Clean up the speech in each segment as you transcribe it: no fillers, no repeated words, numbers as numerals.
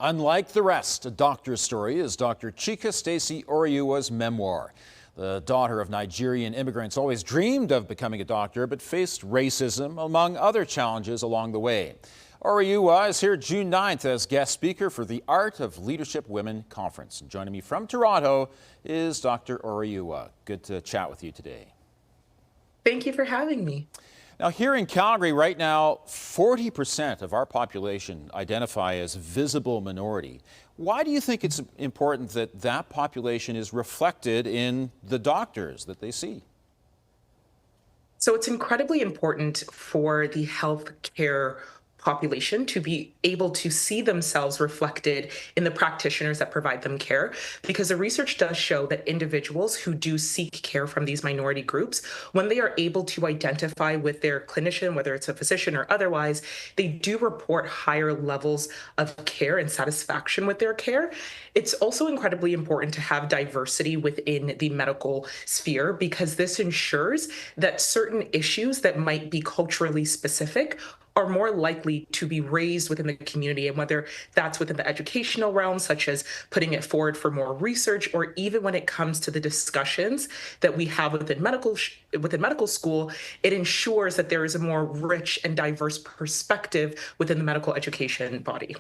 Unlike the rest, a doctor's story is Dr. Chika Stacy Oriuwa's memoir. The daughter of Nigerian immigrants always dreamed of becoming a doctor, but faced racism, among other challenges along the way. Oriuwa is here June 9th as guest speaker for the Art of Leadership Women Conference. And joining me from Toronto is Dr. Oriuwa. Good to chat with you today. Thank you for having me. Now, here in Calgary right now, 40% of our population identify as visible minority. Why do you think it's important that that population is reflected in the doctors that they see? So it's incredibly important for the healthcare population to be able to see themselves reflected in the practitioners that provide them care, because the research does show that individuals who do seek care from these minority groups, when they are able to identify with their clinician, whether it's a physician or otherwise, they do report higher levels of care and satisfaction with their care. It's also incredibly important to have diversity within the medical sphere, because this ensures that certain issues that might be culturally specific are more likely to be raised within the community, and whether that's within the educational realm, such as putting it forward for more research, or even when it comes to the discussions that we have within medical school, it ensures that there is a more rich and diverse perspective within the medical education body.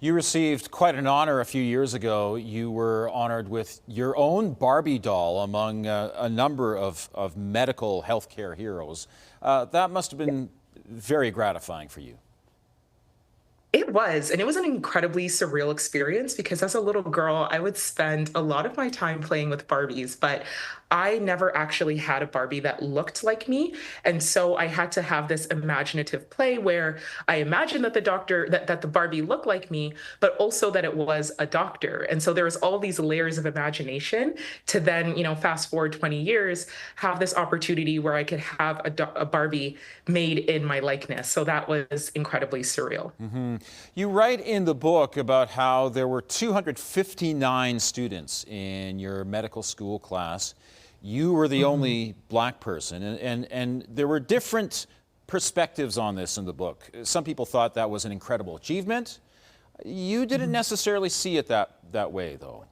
You received quite an honor a few years ago. You were honored with your own Barbie doll among a number of medical healthcare heroes. That must have been very gratifying for you. It was, and it was an incredibly surreal experience, because as a little girl, I would spend a lot of my time playing with Barbies, but I never actually had a Barbie that looked like me. And so I had to have this imaginative play where I imagined that that the Barbie looked like me, but also that it was a doctor. And so there was all these layers of imagination to then, fast forward 20 years, have this opportunity where I could have a Barbie made in my likeness. So that was incredibly surreal. You write in the book about how there were 259 students in your medical school class. You were the only black person, and there were different perspectives on this in the book. Some people thought that was an incredible achievement. You didn't necessarily see it that way, though.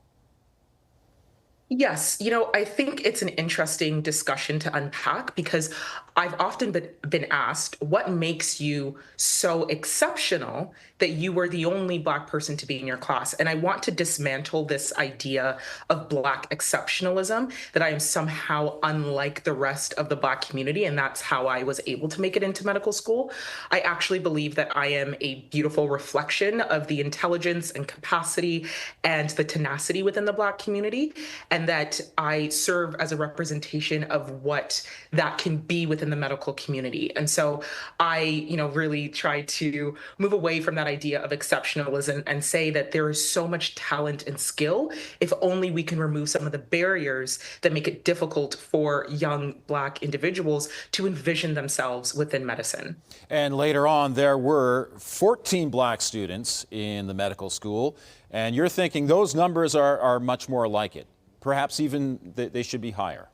Yes, I think it's an interesting discussion to unpack, because I've often been asked, what makes you so exceptional that you were the only Black person to be in your class? And I want to dismantle this idea of Black exceptionalism, that I am somehow unlike the rest of the Black community, and that's how I was able to make it into medical school. I actually believe that I am a beautiful reflection of the intelligence and capacity and the tenacity within the Black community, and that I serve as a representation of what that can be within the medical community. And so I, really try to move away from that idea of exceptionalism and say that there is so much talent and skill, if only we can remove some of the barriers that make it difficult for young Black individuals to envision themselves within medicine. And later on, there were 14 Black students in the medical school, and you're thinking those numbers are much more like it. Perhaps even they should be higher.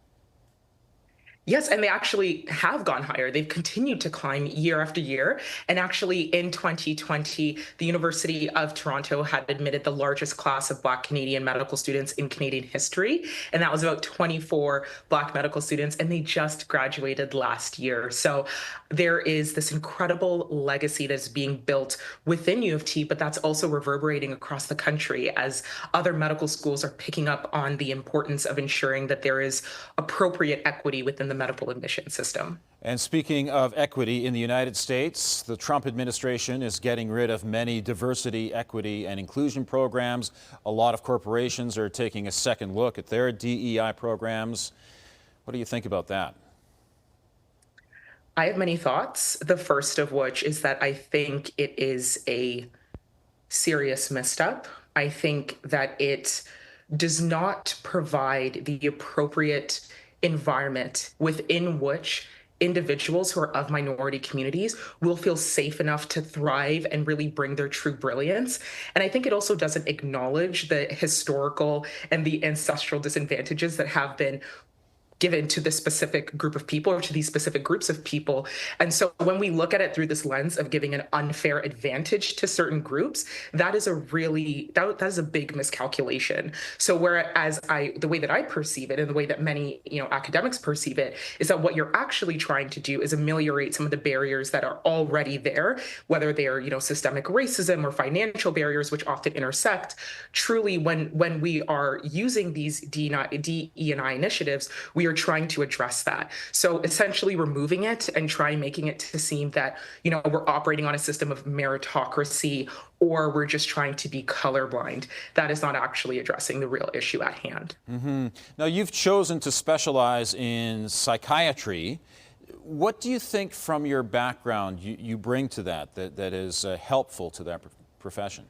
Yes, and they actually have gone higher. They've continued to climb year after year. And actually, in 2020, the University of Toronto had admitted the largest class of Black Canadian medical students in Canadian history. And that was about 24 Black medical students, and they just graduated last year. So there is this incredible legacy that's being built within U of T, but that's also reverberating across the country as other medical schools are picking up on the importance of ensuring that there is appropriate equity within the medical admission system. And speaking of equity in the United States, the Trump administration is getting rid of many diversity, equity, and inclusion programs. A lot of corporations are taking a second look at their DEI programs. What do you think about that? I have many thoughts. The first of which is that I think it is a serious misstep. I think that it does not provide the appropriate environment within which individuals who are of minority communities will feel safe enough to thrive and really bring their true brilliance. And I think it also doesn't acknowledge the historical and the ancestral disadvantages that have been given to this specific group of people or to these specific groups of people. And so when we look at it through this lens of giving an unfair advantage to certain groups, that is that is a big miscalculation. So whereas the way that I perceive it and the way that many, academics perceive it is that what you're actually trying to do is ameliorate some of the barriers that are already there, whether they are, systemic racism or financial barriers, which often intersect. Truly, when we are using these DE&I initiatives, we are trying to address that. So essentially removing it and making it to seem that, we're operating on a system of meritocracy or we're just trying to be colorblind. That is not actually addressing the real issue at hand. Now, you've chosen to specialize in psychiatry. What do you think from your background you bring to that is helpful to that profession?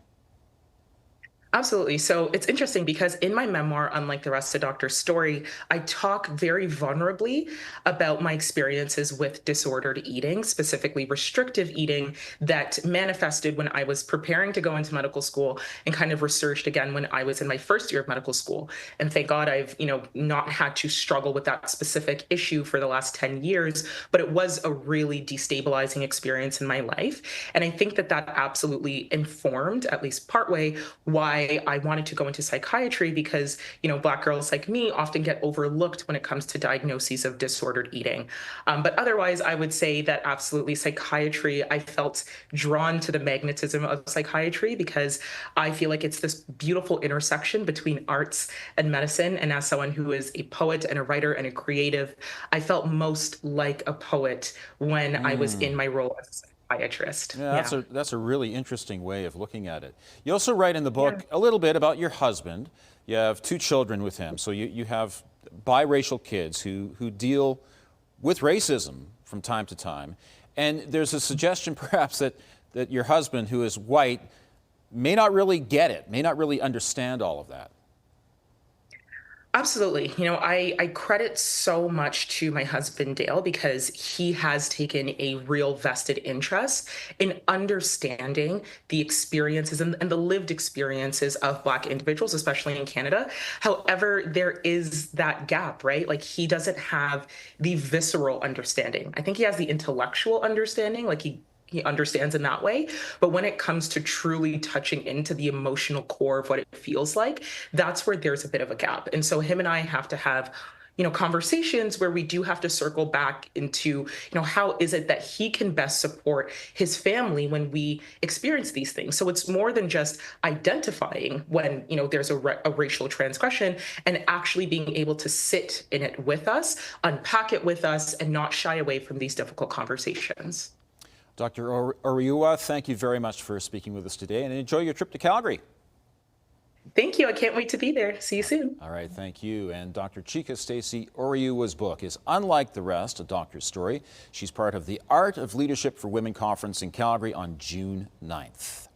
Absolutely. So it's interesting because in my memoir, unlike the rest of Dr. Story, I talk very vulnerably about my experiences with disordered eating, specifically restrictive eating, that manifested when I was preparing to go into medical school and kind of resurged again when I was in my first year of medical school. And thank God I've, not had to struggle with that specific issue for the last 10 years, but it was a really destabilizing experience in my life. And I think that absolutely informed, at least partway, why I wanted to go into psychiatry because, Black girls like me often get overlooked when it comes to diagnoses of disordered eating. But otherwise, I would say that absolutely psychiatry, I felt drawn to the magnetism of psychiatry because I feel like it's this beautiful intersection between arts and medicine. And as someone who is a poet and a writer and a creative, I felt most like a poet when I was in my role as a psychiatrist. Yeah, that's a really interesting way of looking at it. You also write in the book a little bit about your husband. You have 2 children with him, so you have biracial kids who deal with racism from time to time. And there's a suggestion perhaps that your husband, who is white, may not really get it, may not really understand all of that. Absolutely. I credit so much to my husband, Dale, because he has taken a real vested interest in understanding the experiences and the lived experiences of Black individuals, especially in Canada. However, there is that gap, right? Like he doesn't have the visceral understanding. I think he has the intellectual understanding, like he understands in that way. But when it comes to truly touching into the emotional core of what it feels like, that's where there's a bit of a gap. And so him and I have to have conversations where we do have to circle back into, how is it that he can best support his family when we experience these things? So it's more than just identifying when, there's a racial transgression and actually being able to sit in it with us, unpack it with us, and not shy away from these difficult conversations. Dr. Oriuwa, thank you very much for speaking with us today, and enjoy your trip to Calgary. Thank you. I can't wait to be there. See you soon. All right, thank you. And Dr. Chika Stacy Oriuwa's book is unlike the rest, a doctor's story. She's part of the Art of Leadership for Women conference in Calgary on June 9th.